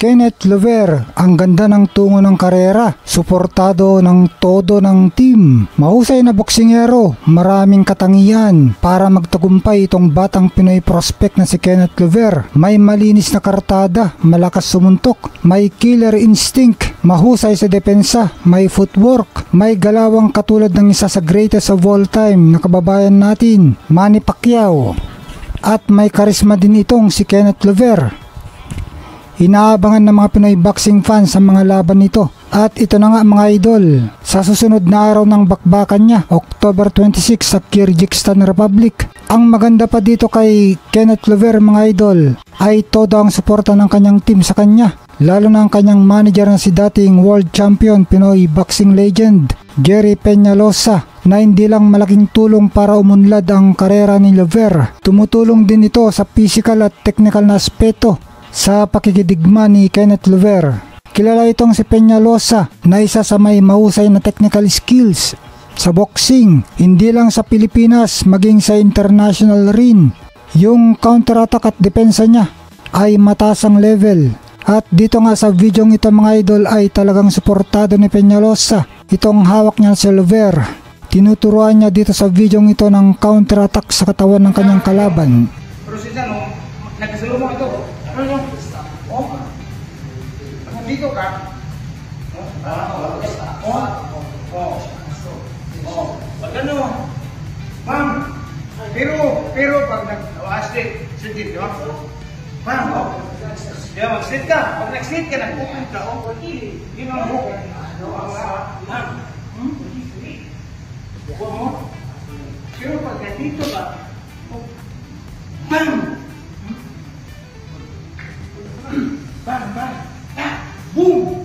Kenneth Lover, ang ganda ng tungo ng karera, suportado ng todo ng team. Mahusay na boksingero, maraming katangian para magtagumpay itong batang Pinoy prospect na si Kenneth Lover. May malinis na kartada, malakas sumuntok, may killer instinct, mahusay sa depensa, may footwork, may galawang katulad ng isa sa greatest of all time na kababayan natin, Manny Pacquiao. At may karisma din itong si Kenneth Lover. Inaabangan ng mga Pinoy boxing fans ang mga laban nito. At ito na nga mga idol, sa susunod na araw ng bakbakan niya, October 26 sa Kyrgyzstan Republic. Ang maganda pa dito kay Kenneth Lover mga idol, ay todo ang suporta ng kanyang team sa kanya. Lalo na ang kanyang manager na si dating world champion Pinoy boxing legend Jerry Peñalosa, na hindi lang malaking tulong para umunlad ang karera ni Lover. Tumutulong din ito sa physical at technical na aspeto sa pakikidigma ni Kenneth Lover. Kilala itong si Peñalosa na isa sa may mahusay na technical skills sa boxing, hindi lang sa Pilipinas maging sa international rin. Yung counter-attack at depensa niya ay mataas ang level. At dito nga sa video ito mga idol ay talagang suportado ni Peñalosa itong hawak niya si Lover. Tinuturuan niya dito sa video ito ng counter-attack sa katawan ng kanyang kalaban. Pero si Dano, nagkasalubong ito. Ano? Oh? Dito ka? Pag ano? Ma'am, pero pag nag-aslit, sit ka? Ma'am, mag-sit ka. Pag nag-sit ka, nag-open ka. Yun ang buko. Ma'am, buko mo? Pero pag nandito ka, bam! Bang, bang, boom!